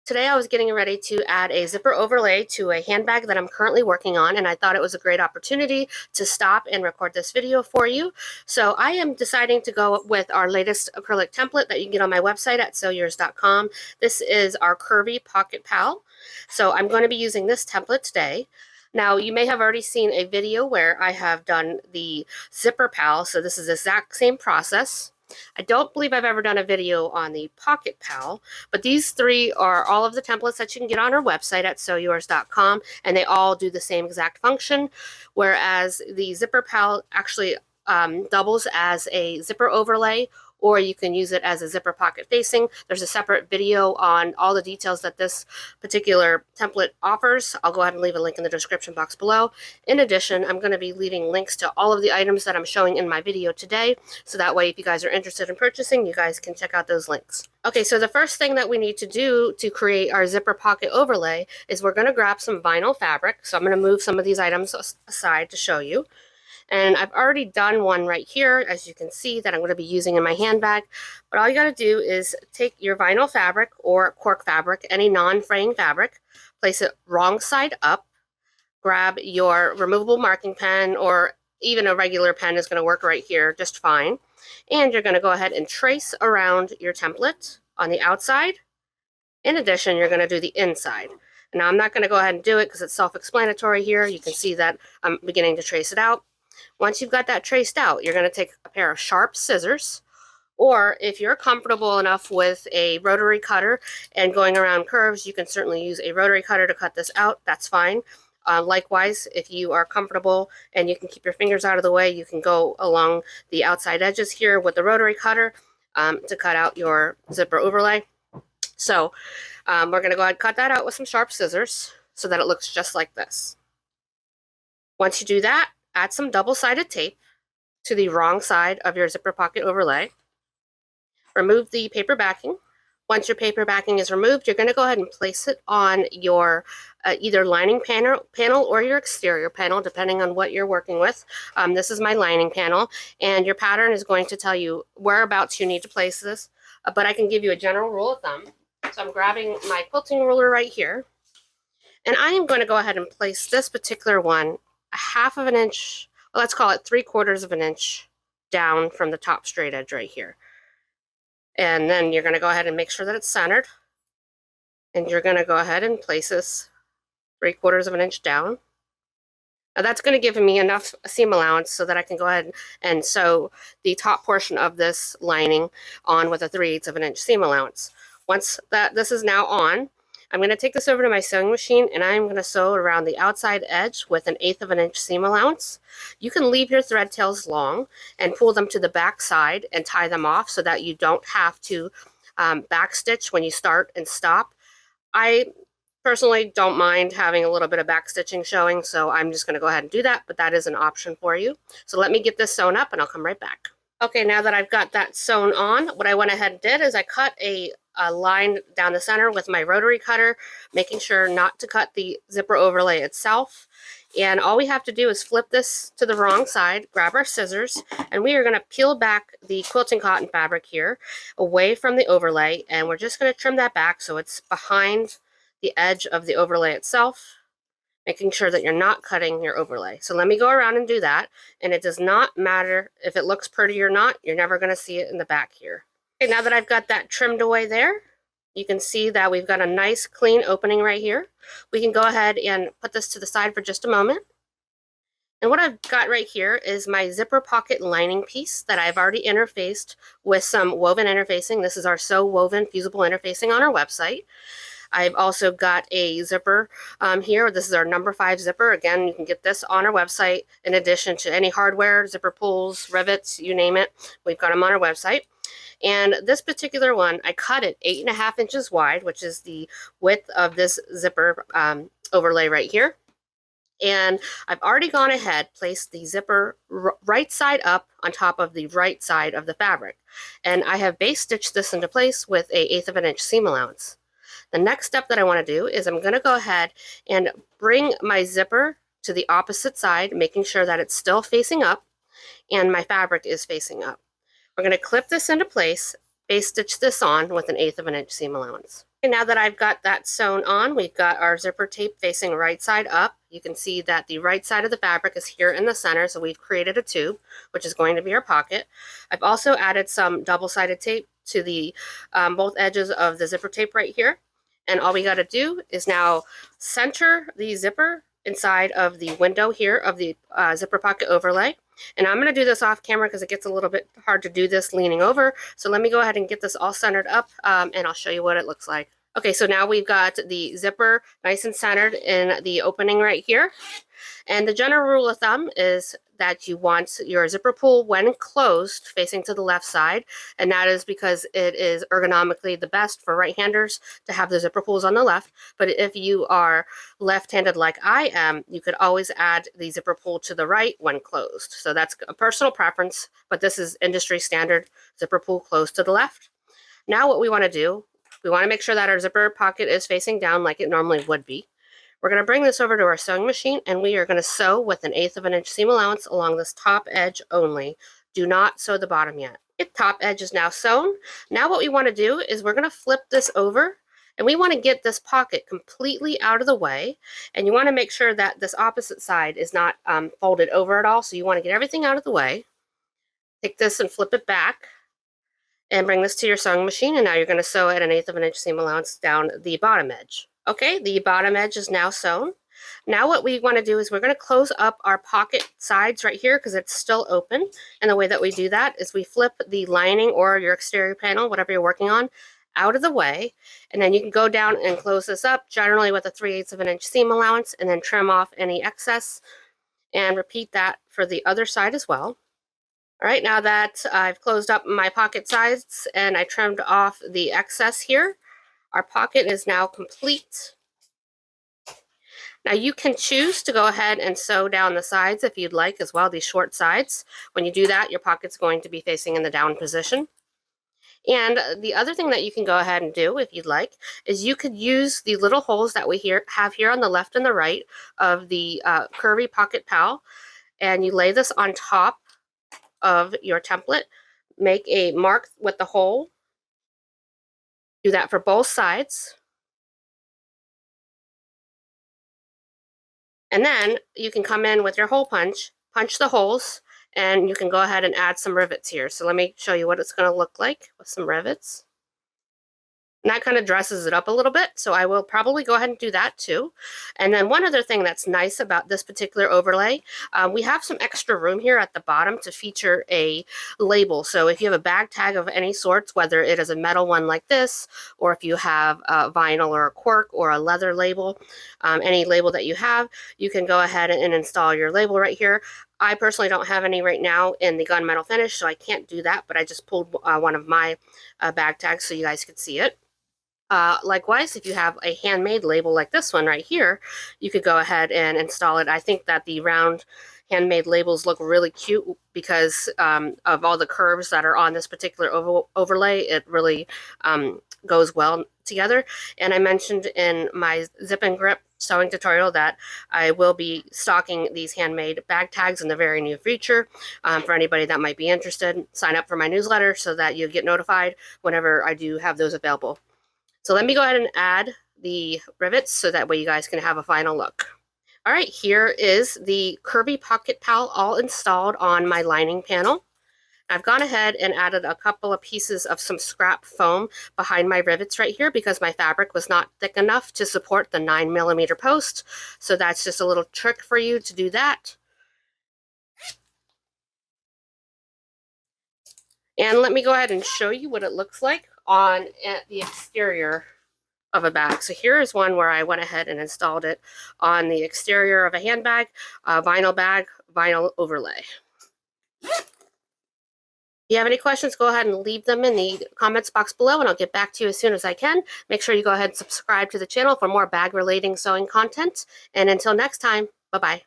Today I was getting ready to add a zipper overlay to a handbag that I'm currently working on, and I thought it was a great opportunity to stop and record this video for you. So I am deciding to go with our latest acrylic template that you can get on my website at sewyours.com. This is our Curvy Pocket Pal. So I'm going to be using this template today. Now, you may have already seen a video where I have done the zipper pal, so this is the exact same process. I don't believe I've ever done a video on the Pocket Pal, but these three are all of the templates that you can get on our website at sewyours.com, and they all do the same exact function, whereas the Zipper Pal actually doubles as a zipper overlay, or you can use it as a zipper pocket facing. There's a separate video on all the details that this particular template offers. I'll go ahead and leave a link in the description box below. In addition, I'm going to be leaving links to all of the items that I'm showing in my video today, so that way if you guys are interested in purchasing, you guys can check out those links. Okay, so the first thing that we need to do to create our zipper pocket overlay is we're going to grab some vinyl fabric. So I'm going to move some of these items aside to show you. And I've already done one right here, as you can see, that I'm going to be using in my handbag. But all you got to do is take your vinyl fabric or cork fabric, any non-fraying fabric, place it wrong side up, grab your removable marking pen, or even a regular pen is going to work right here just fine. And you're going to go ahead and trace around your template on the outside. In addition, you're going to do the inside. Now, I'm not going to go ahead and do it because it's self-explanatory here. You can see that I'm beginning to trace it out. Once you've got that traced out, you're going to take a pair of sharp scissors, or if you're comfortable enough with a rotary cutter and going around curves, you can certainly use a rotary cutter to cut this out. That's fine. Likewise, if you are comfortable and you can keep your fingers out of the way, you can go along the outside edges here with the rotary cutter to cut out your zipper overlay. So we're going to go ahead and cut that out with some sharp scissors so that it looks just like this. Once you do that, add some double-sided tape to the wrong side of your zipper pocket overlay. Remove the paper backing. Once your paper backing is removed, you're going to go ahead and place it on your either lining panel or your exterior panel, depending on what you're working with. This is my lining panel, and your pattern is going to tell you whereabouts you need to place this, but I can give you a general rule of thumb. So I'm grabbing my quilting ruler right here, and I am going to go ahead and place this particular one a half of an inch, well, let's call it 3/4 of an inch down from the top straight edge right here. And then you're going to go ahead and make sure that it's centered. And you're going to go ahead and place this 3/4 of an inch down. Now that's going to give me enough seam allowance so that I can go ahead and sew the top portion of this lining on with a 3/8 of an inch seam allowance. Once this is now on, I'm going to take this over to my sewing machine, and I'm going to sew around the outside edge with an 1/8 of an inch seam allowance. You can leave your thread tails long and pull them to the back side and tie them off so that you don't have to back stitch when you start and stop. I personally don't mind having a little bit of back stitching showing, so I'm just going to go ahead and do that, but that is an option for you. So let me get this sewn up and I'll come right back. Okay, now that I've got that sewn on, what I went ahead and did is I cut a line down the center with my rotary cutter, making sure not to cut the zipper overlay itself. And all we have to do is flip this to the wrong side, grab our scissors, and we are going to peel back the quilting cotton fabric here away from the overlay, and we're just going to trim that back so it's behind the edge of the overlay itself, making sure that you're not cutting your overlay. So let me go around and do that, and it does not matter if it looks pretty or not, you're never going to see it in the back here. Okay, now that I've got that trimmed away there, you can see that we've got a nice clean opening right here. We can go ahead and put this to the side for just a moment. And what I've got right here is my zipper pocket lining piece that I've already interfaced with some woven interfacing. This is our Sew Woven fusible interfacing on our website. I've also got a zipper here. This is our number 5 zipper. Again, you can get this on our website in addition to any hardware, zipper pulls, rivets, you name it. We've got them on our website. And this particular one, I cut it 8.5 inches wide, which is the width of this zipper overlay right here. And I've already gone ahead, placed the zipper right side up on top of the right side of the fabric. And I have base stitched this into place with a 1/8 of an inch seam allowance. The next step that I want to do is I'm going to go ahead and bring my zipper to the opposite side, making sure that it's still facing up and my fabric is facing up. We're going to clip this into place, base stitch this on with an 1/8 of an inch seam allowance. And now that I've got that sewn on, we've got our zipper tape facing right side up. You can see that the right side of the fabric is here in the center, so we've created a tube, which is going to be our pocket. I've also added some double-sided tape to the both edges of the zipper tape right here. And all we got to do is now center the zipper inside of the window here of the zipper pocket overlay. And I'm going to do this off camera because it gets a little bit hard to do this leaning over. So let me go ahead and get this all centered up and I'll show you what it looks like. Okay, so now we've got the zipper nice and centered in the opening right here. And the general rule of thumb is that you want your zipper pull when closed facing to the left side, and that is because it is ergonomically the best for right-handers to have the zipper pulls on the left. But if you are left-handed like I am, you could always add the zipper pull to the right when closed. So that's a personal preference, but this is industry standard, zipper pull closed to the left. Now what we want to do, we want to make sure that our zipper pocket is facing down like it normally would be. We're going to bring this over to our sewing machine and we are going to sew with 1/8 of an inch seam allowance along this top edge only. Do not sew the bottom yet. The top edge is now sewn. Now what we want to do is we're going to flip this over and we want to get this pocket completely out of the way, and you want to make sure that this opposite side is not folded over at all, so you want to get everything out of the way. Take this and flip it back and bring this to your sewing machine, and now you're going to sew at 1/8 of an inch seam allowance down the bottom edge. Okay, the bottom edge is now sewn. Now what we want to do is we're going to close up our pocket sides right here because it's still open. And the way that we do that is we flip the lining or your exterior panel, whatever you're working on, out of the way. And then you can go down and close this up, generally with a 3/8 of an inch seam allowance, and then trim off any excess. And repeat that for the other side as well. All right, now that I've closed up my pocket sides and I trimmed off the excess here, our pocket is now complete. Now you can choose to go ahead and sew down the sides if you'd like as well, these short sides. When you do that, your pocket's going to be facing in the down position. And the other thing that you can go ahead and do if you'd like is you could use the little holes that we have here on the left and the right of the Curvy Pocket Pal, and you lay this on top of your template. Make a mark with the hole. Do that for both sides. And then you can come in with your hole punch the holes, and you can go ahead and add some rivets here. So let me show you what it's going to look like with some rivets. And that kind of dresses it up a little bit, so I will probably go ahead and do that too. And then one other thing that's nice about this particular overlay, we have some extra room here at the bottom to feature a label. So if you have a bag tag of any sorts, whether it is a metal one like this, or if you have a vinyl or a cork or a leather label, any label that you have, you can go ahead and install your label right here. I personally don't have any right now in the gunmetal finish, so I can't do that, but I just pulled one of my bag tags so you guys could see it. Likewise, if you have a handmade label like this one right here, you could go ahead and install it. I think that the round handmade labels look really cute because of all the curves that are on this particular overlay. It really goes well together. And I mentioned in my zip and grip sewing tutorial that I will be stocking these handmade bag tags in the very near future. For anybody that might be interested, sign up for my newsletter so that you get notified whenever I do have those available. So let me go ahead and add the rivets so that way you guys can have a final look. All right, here is the Curvy Pocket Pal all installed on my lining panel. I've gone ahead and added a couple of pieces of some scrap foam behind my rivets right here because my fabric was not thick enough to support the 9mm post. So that's just a little trick for you to do that. And let me go ahead and show you what it looks like on the exterior of a bag. So here is one where I went ahead and installed it on the exterior of a handbag, vinyl bag, vinyl overlay. If you have any questions, go ahead and leave them in the comments box below and I'll get back to you as soon as I can. Make sure you go ahead and subscribe to the channel for more bag relating sewing content. And until next time, bye-bye.